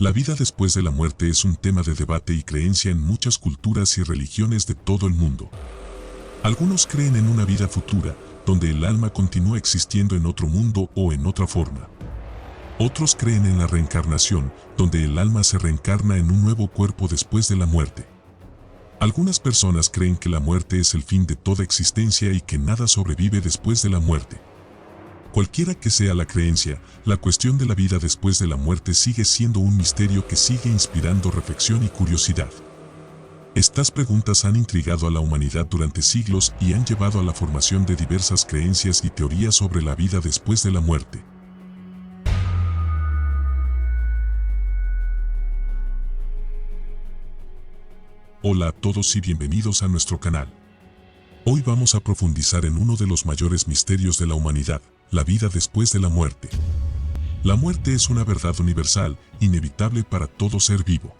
La vida después de la muerte es un tema de debate y creencia en muchas culturas y religiones de todo el mundo. Algunos creen en una vida futura, donde el alma continúa existiendo en otro mundo o en otra forma. Otros creen en la reencarnación, donde el alma se reencarna en un nuevo cuerpo después de la muerte. Algunas personas creen que la muerte es el fin de toda existencia y que nada sobrevive después de la muerte. Cualquiera que sea la creencia, la cuestión de la vida después de la muerte sigue siendo un misterio que sigue inspirando reflexión y curiosidad. Estas preguntas han intrigado a la humanidad durante siglos y han llevado a la formación de diversas creencias y teorías sobre la vida después de la muerte. Hola a todos y bienvenidos a nuestro canal. Hoy vamos a profundizar en uno de los mayores misterios de la humanidad, la vida después de la muerte. La muerte es una verdad universal, inevitable para todo ser vivo.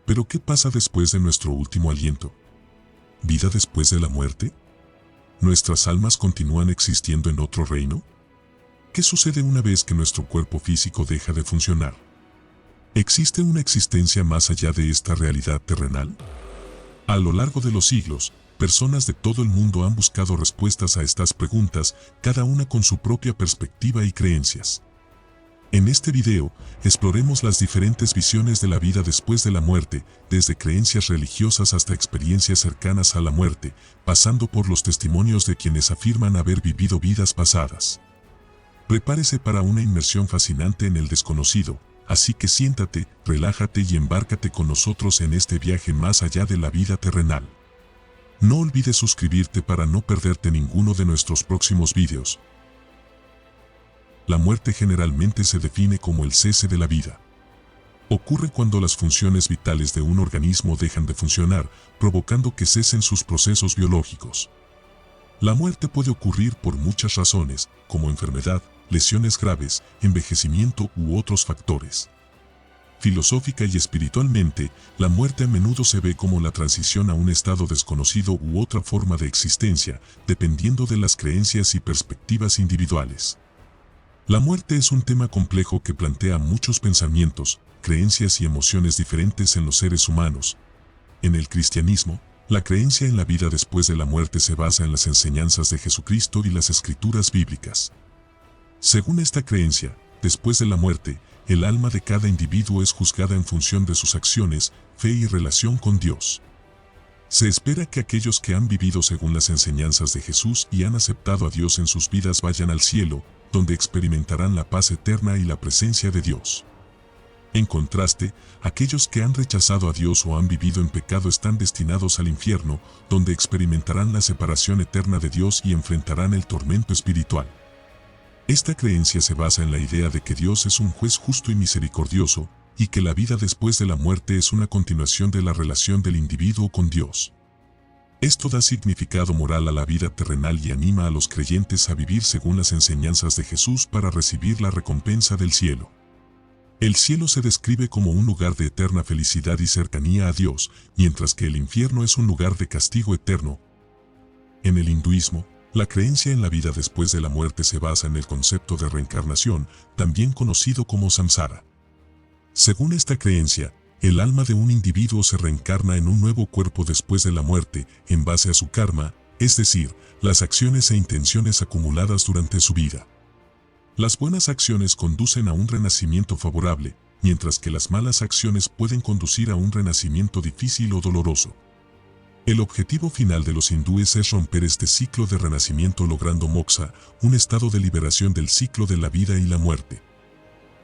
Pero ¿qué pasa después de nuestro último aliento? ¿Vida después de la muerte? ¿Nuestras almas continúan existiendo en otro reino? ¿Qué sucede una vez que nuestro cuerpo físico deja de funcionar? ¿Existe una existencia más allá de esta realidad terrenal? A lo largo de los siglos, personas de todo el mundo han buscado respuestas a estas preguntas, cada una con su propia perspectiva y creencias. En este video, exploremos las diferentes visiones de la vida después de la muerte, desde creencias religiosas hasta experiencias cercanas a la muerte, pasando por los testimonios de quienes afirman haber vivido vidas pasadas. Prepárese para una inmersión fascinante en el desconocido, así que siéntate, relájate y embárcate con nosotros en este viaje más allá de la vida terrenal. No olvides suscribirte para no perderte ninguno de nuestros próximos videos. La muerte generalmente se define como el cese de la vida. Ocurre cuando las funciones vitales de un organismo dejan de funcionar, provocando que cesen sus procesos biológicos. La muerte puede ocurrir por muchas razones, como enfermedad, lesiones graves, envejecimiento u otros factores. Filosófica y espiritualmente, la muerte a menudo se ve como la transición a un estado desconocido u otra forma de existencia, dependiendo de las creencias y perspectivas individuales. La muerte es un tema complejo que plantea muchos pensamientos, creencias y emociones diferentes en los seres humanos. En el cristianismo, la creencia en la vida después de la muerte se basa en las enseñanzas de Jesucristo y las escrituras bíblicas. Según esta creencia, después de la muerte, el alma de cada individuo es juzgada en función de sus acciones, fe y relación con Dios. Se espera que aquellos que han vivido según las enseñanzas de Jesús y han aceptado a Dios en sus vidas vayan al cielo, donde experimentarán la paz eterna y la presencia de Dios. En contraste, aquellos que han rechazado a Dios o han vivido en pecado están destinados al infierno, donde experimentarán la separación eterna de Dios y enfrentarán el tormento espiritual. Esta creencia se basa en la idea de que Dios es un juez justo y misericordioso, y que la vida después de la muerte es una continuación de la relación del individuo con Dios. Esto da significado moral a la vida terrenal y anima a los creyentes a vivir según las enseñanzas de Jesús para recibir la recompensa del cielo. El cielo se describe como un lugar de eterna felicidad y cercanía a Dios, mientras que el infierno es un lugar de castigo eterno. En el hinduismo, la creencia en la vida después de la muerte se basa en el concepto de reencarnación, también conocido como samsara. Según esta creencia, el alma de un individuo se reencarna en un nuevo cuerpo después de la muerte, en base a su karma, es decir, las acciones e intenciones acumuladas durante su vida. Las buenas acciones conducen a un renacimiento favorable, mientras que las malas acciones pueden conducir a un renacimiento difícil o doloroso. El objetivo final de los hindúes es romper este ciclo de renacimiento logrando moksha, un estado de liberación del ciclo de la vida y la muerte.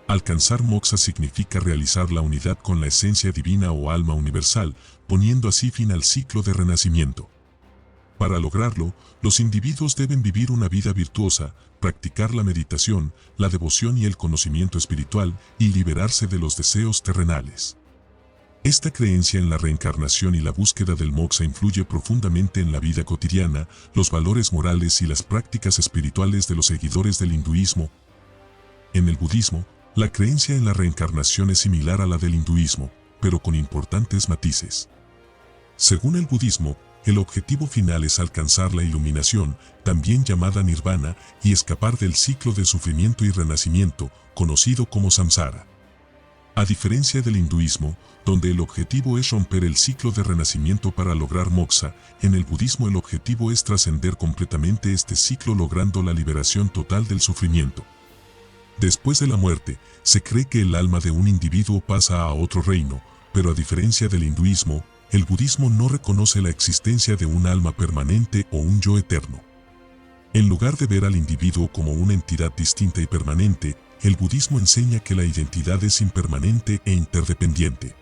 Alcanzar moksha significa realizar la unidad con la esencia divina o alma universal, poniendo así fin al ciclo de renacimiento. Para lograrlo, los individuos deben vivir una vida virtuosa, practicar la meditación, la devoción y el conocimiento espiritual, y liberarse de los deseos terrenales. Esta creencia en la reencarnación y la búsqueda del moksha influye profundamente en la vida cotidiana, los valores morales y las prácticas espirituales de los seguidores del hinduismo. En el budismo, la creencia en la reencarnación es similar a la del hinduismo, pero con importantes matices. Según el budismo, el objetivo final es alcanzar la iluminación, también llamada nirvana, y escapar del ciclo de sufrimiento y renacimiento, conocido como samsara. A diferencia del hinduismo, donde el objetivo es romper el ciclo de renacimiento para lograr moksha, en el budismo el objetivo es trascender completamente este ciclo logrando la liberación total del sufrimiento. Después de la muerte, se cree que el alma de un individuo pasa a otro reino, pero a diferencia del hinduismo, el budismo no reconoce la existencia de un alma permanente o un yo eterno. En lugar de ver al individuo como una entidad distinta y permanente, el budismo enseña que la identidad es impermanente e interdependiente.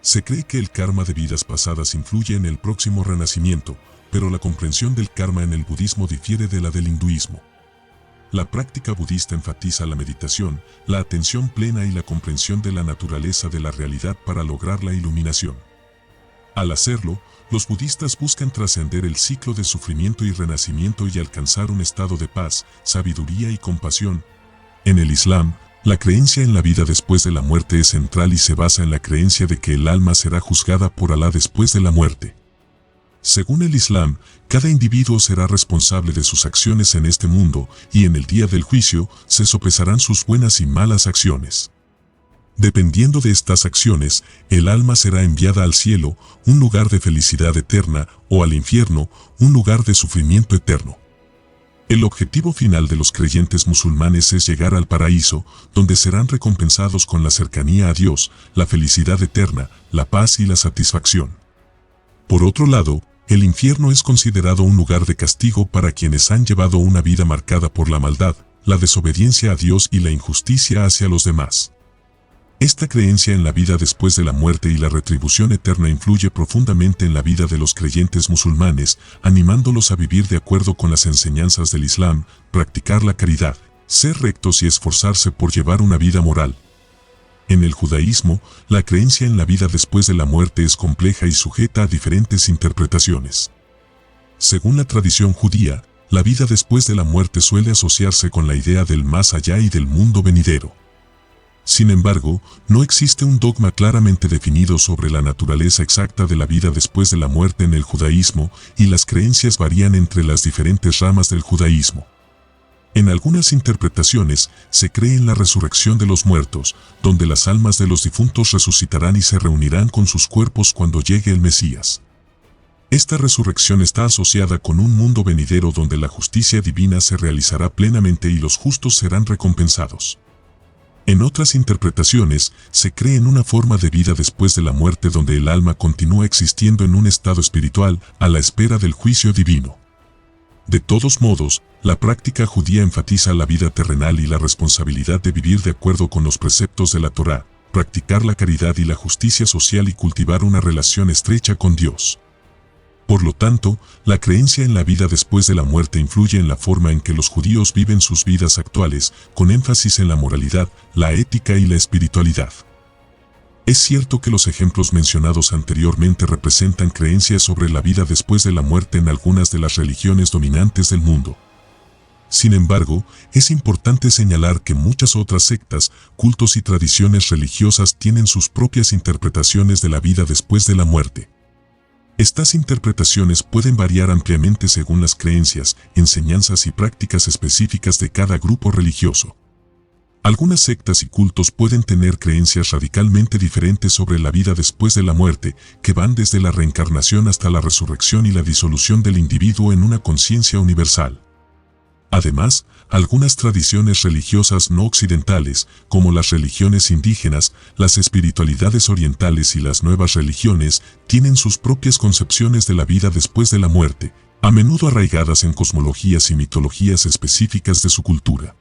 Se cree que el karma de vidas pasadas influye en el próximo renacimiento, pero la comprensión del karma en el budismo difiere de la del hinduismo. La práctica budista enfatiza la meditación, la atención plena y la comprensión de la naturaleza de la realidad para lograr la iluminación. Al hacerlo, los budistas buscan trascender el ciclo de sufrimiento y renacimiento y alcanzar un estado de paz, sabiduría y compasión. En el Islam, la creencia en la vida después de la muerte es central y se basa en la creencia de que el alma será juzgada por Alá después de la muerte. Según el Islam, cada individuo será responsable de sus acciones en este mundo y en el día del juicio se sopesarán sus buenas y malas acciones. Dependiendo de estas acciones, el alma será enviada al cielo, un lugar de felicidad eterna, o al infierno, un lugar de sufrimiento eterno. El objetivo final de los creyentes musulmanes es llegar al paraíso, donde serán recompensados con la cercanía a Dios, la felicidad eterna, la paz y la satisfacción. Por otro lado, el infierno es considerado un lugar de castigo para quienes han llevado una vida marcada por la maldad, la desobediencia a Dios y la injusticia hacia los demás. Esta creencia en la vida después de la muerte y la retribución eterna influye profundamente en la vida de los creyentes musulmanes, animándolos a vivir de acuerdo con las enseñanzas del Islam, practicar la caridad, ser rectos y esforzarse por llevar una vida moral. En el judaísmo, la creencia en la vida después de la muerte es compleja y sujeta a diferentes interpretaciones. Según la tradición judía, la vida después de la muerte suele asociarse con la idea del más allá y del mundo venidero. Sin embargo, no existe un dogma claramente definido sobre la naturaleza exacta de la vida después de la muerte en el judaísmo, y las creencias varían entre las diferentes ramas del judaísmo. En algunas interpretaciones, se cree en la resurrección de los muertos, donde las almas de los difuntos resucitarán y se reunirán con sus cuerpos cuando llegue el Mesías. Esta resurrección está asociada con un mundo venidero donde la justicia divina se realizará plenamente y los justos serán recompensados. En otras interpretaciones, se cree en una forma de vida después de la muerte donde el alma continúa existiendo en un estado espiritual a la espera del juicio divino. De todos modos, la práctica judía enfatiza la vida terrenal y la responsabilidad de vivir de acuerdo con los preceptos de la Torá, practicar la caridad y la justicia social y cultivar una relación estrecha con Dios. Por lo tanto, la creencia en la vida después de la muerte influye en la forma en que los judíos viven sus vidas actuales, con énfasis en la moralidad, la ética y la espiritualidad. Es cierto que los ejemplos mencionados anteriormente representan creencias sobre la vida después de la muerte en algunas de las religiones dominantes del mundo. Sin embargo, es importante señalar que muchas otras sectas, cultos y tradiciones religiosas tienen sus propias interpretaciones de la vida después de la muerte. Estas interpretaciones pueden variar ampliamente según las creencias, enseñanzas y prácticas específicas de cada grupo religioso. Algunas sectas y cultos pueden tener creencias radicalmente diferentes sobre la vida después de la muerte, que van desde la reencarnación hasta la resurrección y la disolución del individuo en una conciencia universal. Además, algunas tradiciones religiosas no occidentales, como las religiones indígenas, las espiritualidades orientales y las nuevas religiones, tienen sus propias concepciones de la vida después de la muerte, a menudo arraigadas en cosmologías y mitologías específicas de su cultura.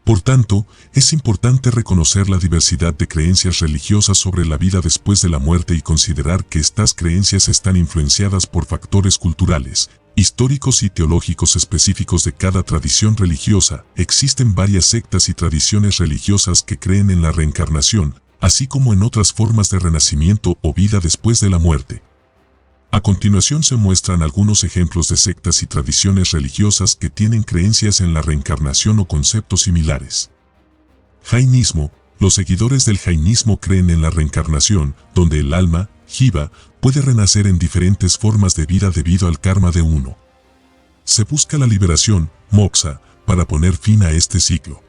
Por tanto, es importante reconocer la diversidad de creencias religiosas sobre la vida después de la muerte y considerar que estas creencias están influenciadas por factores culturales, históricos y teológicos específicos de cada tradición religiosa. Existen varias sectas y tradiciones religiosas que creen en la reencarnación, así como en otras formas de renacimiento o vida después de la muerte. A continuación se muestran algunos ejemplos de sectas y tradiciones religiosas que tienen creencias en la reencarnación o conceptos similares. Jainismo. Los seguidores del jainismo creen en la reencarnación, donde el alma, jiva, puede renacer en diferentes formas de vida debido al karma de uno. Se busca la liberación, moksha, para poner fin a este ciclo.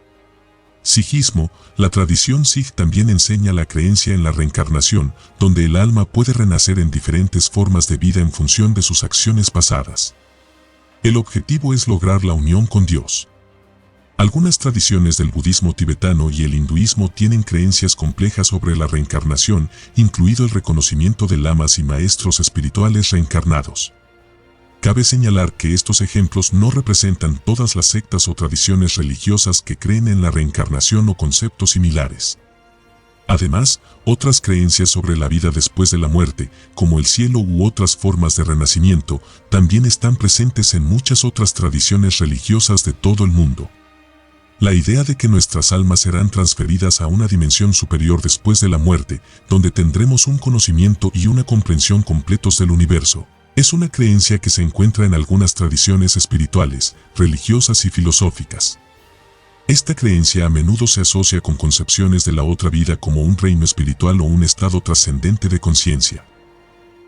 Sijismo. La tradición Sij también enseña la creencia en la reencarnación, donde el alma puede renacer en diferentes formas de vida en función de sus acciones pasadas. El objetivo es lograr la unión con Dios. Algunas tradiciones del budismo tibetano y el hinduismo tienen creencias complejas sobre la reencarnación, incluido el reconocimiento de lamas y maestros espirituales reencarnados. Cabe señalar que estos ejemplos no representan todas las sectas o tradiciones religiosas que creen en la reencarnación o conceptos similares. Además, otras creencias sobre la vida después de la muerte, como el cielo u otras formas de renacimiento, también están presentes en muchas otras tradiciones religiosas de todo el mundo. La idea de que nuestras almas serán transferidas a una dimensión superior después de la muerte, donde tendremos un conocimiento y una comprensión completos del universo, es una creencia que se encuentra en algunas tradiciones espirituales, religiosas y filosóficas. Esta creencia a menudo se asocia con concepciones de la otra vida como un reino espiritual o un estado trascendente de conciencia.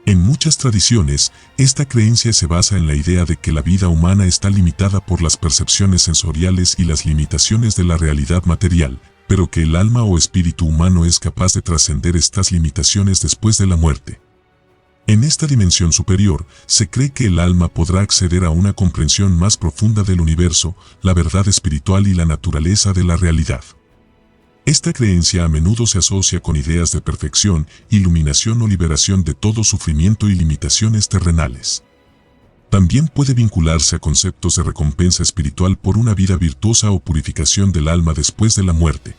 En muchas tradiciones, esta creencia se basa en la idea de que la vida humana está limitada por las percepciones sensoriales y las limitaciones de la realidad material, pero que el alma o espíritu humano es capaz de trascender estas limitaciones después de la muerte. En esta dimensión superior, se cree que el alma podrá acceder a una comprensión más profunda del universo, la verdad espiritual y la naturaleza de la realidad. Esta creencia a menudo se asocia con ideas de perfección, iluminación o liberación de todo sufrimiento y limitaciones terrenales. También puede vincularse a conceptos de recompensa espiritual por una vida virtuosa o purificación del alma después de la muerte.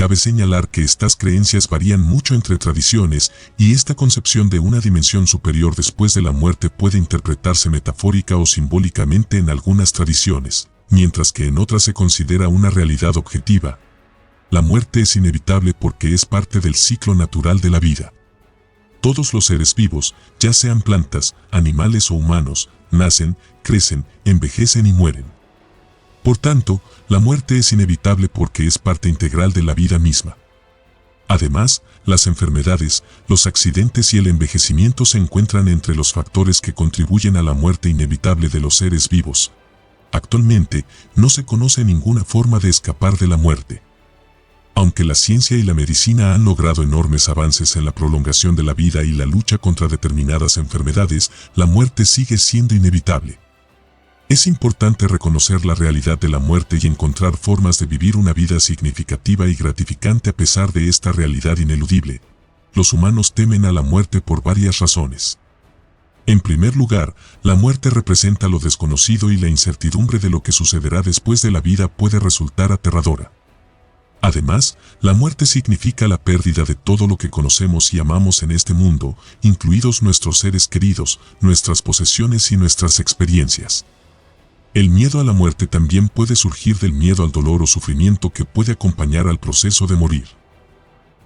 Cabe señalar que estas creencias varían mucho entre tradiciones y esta concepción de una dimensión superior después de la muerte puede interpretarse metafórica o simbólicamente en algunas tradiciones, mientras que en otras se considera una realidad objetiva. La muerte es inevitable porque es parte del ciclo natural de la vida. Todos los seres vivos, ya sean plantas, animales o humanos, nacen, crecen, envejecen y mueren. Por tanto, la muerte es inevitable porque es parte integral de la vida misma. Además, las enfermedades, los accidentes y el envejecimiento se encuentran entre los factores que contribuyen a la muerte inevitable de los seres vivos. Actualmente, no se conoce ninguna forma de escapar de la muerte. Aunque la ciencia y la medicina han logrado enormes avances en la prolongación de la vida y la lucha contra determinadas enfermedades, la muerte sigue siendo inevitable. Es importante reconocer la realidad de la muerte y encontrar formas de vivir una vida significativa y gratificante a pesar de esta realidad ineludible. Los humanos temen a la muerte por varias razones. En primer lugar, la muerte representa lo desconocido y la incertidumbre de lo que sucederá después de la vida puede resultar aterradora. Además, la muerte significa la pérdida de todo lo que conocemos y amamos en este mundo, incluidos nuestros seres queridos, nuestras posesiones y nuestras experiencias. El miedo a la muerte también puede surgir del miedo al dolor o sufrimiento que puede acompañar al proceso de morir.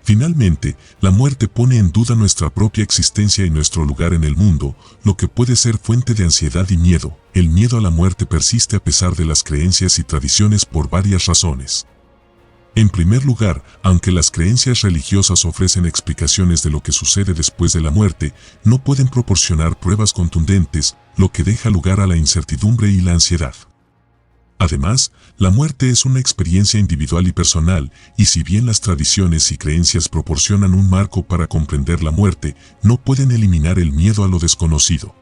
Finalmente, la muerte pone en duda nuestra propia existencia y nuestro lugar en el mundo, lo que puede ser fuente de ansiedad y miedo. El miedo a la muerte persiste a pesar de las creencias y tradiciones por varias razones. En primer lugar, aunque las creencias religiosas ofrecen explicaciones de lo que sucede después de la muerte, no pueden proporcionar pruebas contundentes, lo que deja lugar a la incertidumbre y la ansiedad. Además, la muerte es una experiencia individual y personal, y si bien las tradiciones y creencias proporcionan un marco para comprender la muerte, no pueden eliminar el miedo a lo desconocido.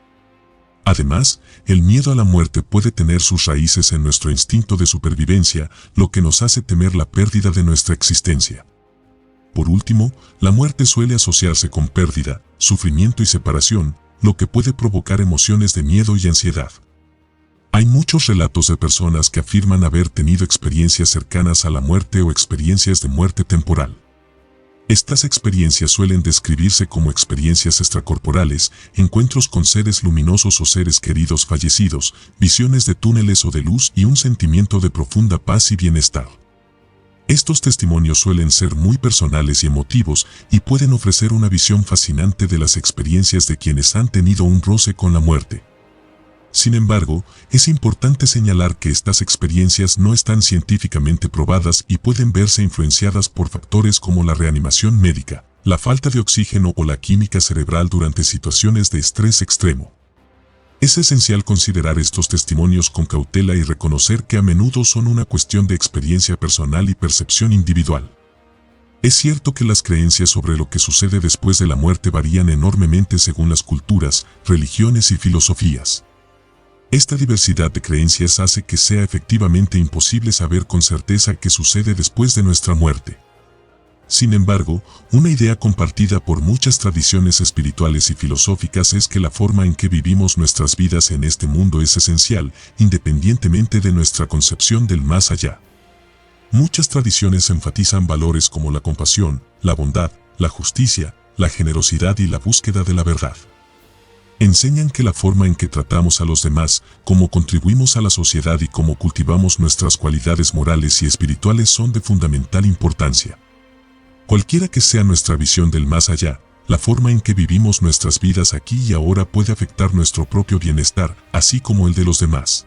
Además, el miedo a la muerte puede tener sus raíces en nuestro instinto de supervivencia, lo que nos hace temer la pérdida de nuestra existencia. Por último, la muerte suele asociarse con pérdida, sufrimiento y separación, lo que puede provocar emociones de miedo y ansiedad. Hay muchos relatos de personas que afirman haber tenido experiencias cercanas a la muerte o experiencias de muerte temporal. Estas experiencias suelen describirse como experiencias extracorporales, encuentros con seres luminosos o seres queridos fallecidos, visiones de túneles o de luz y un sentimiento de profunda paz y bienestar. Estos testimonios suelen ser muy personales y emotivos y pueden ofrecer una visión fascinante de las experiencias de quienes han tenido un roce con la muerte. Sin embargo, es importante señalar que estas experiencias no están científicamente probadas y pueden verse influenciadas por factores como la reanimación médica, la falta de oxígeno o la química cerebral durante situaciones de estrés extremo. Es esencial considerar estos testimonios con cautela y reconocer que a menudo son una cuestión de experiencia personal y percepción individual. Es cierto que las creencias sobre lo que sucede después de la muerte varían enormemente según las culturas, religiones y filosofías. Esta diversidad de creencias hace que sea efectivamente imposible saber con certeza qué sucede después de nuestra muerte. Sin embargo, una idea compartida por muchas tradiciones espirituales y filosóficas es que la forma en que vivimos nuestras vidas en este mundo es esencial, independientemente de nuestra concepción del más allá. Muchas tradiciones enfatizan valores como la compasión, la bondad, la justicia, la generosidad y la búsqueda de la verdad. Enseñan que la forma en que tratamos a los demás, cómo contribuimos a la sociedad y cómo cultivamos nuestras cualidades morales y espirituales son de fundamental importancia. Cualquiera que sea nuestra visión del más allá, la forma en que vivimos nuestras vidas aquí y ahora puede afectar nuestro propio bienestar, así como el de los demás.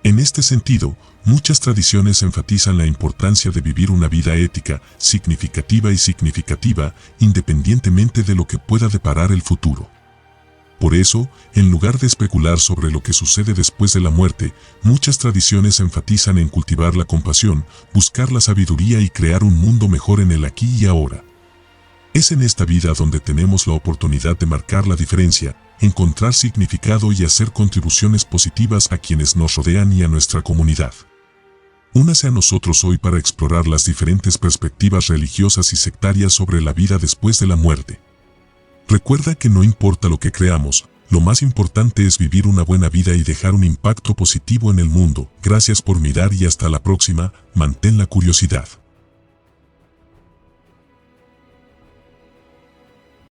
En este sentido, muchas tradiciones enfatizan la importancia de vivir una vida ética, significativa, independientemente de lo que pueda deparar el futuro. Por eso, en lugar de especular sobre lo que sucede después de la muerte, muchas tradiciones enfatizan en cultivar la compasión, buscar la sabiduría y crear un mundo mejor en el aquí y ahora. Es en esta vida donde tenemos la oportunidad de marcar la diferencia, encontrar significado y hacer contribuciones positivas a quienes nos rodean y a nuestra comunidad. Únase a nosotros hoy para explorar las diferentes perspectivas religiosas y sectarias sobre la vida después de la muerte. Recuerda que no importa lo que creamos, lo más importante es vivir una buena vida y dejar un impacto positivo en el mundo. Gracias por mirar y hasta la próxima. Mantén la curiosidad.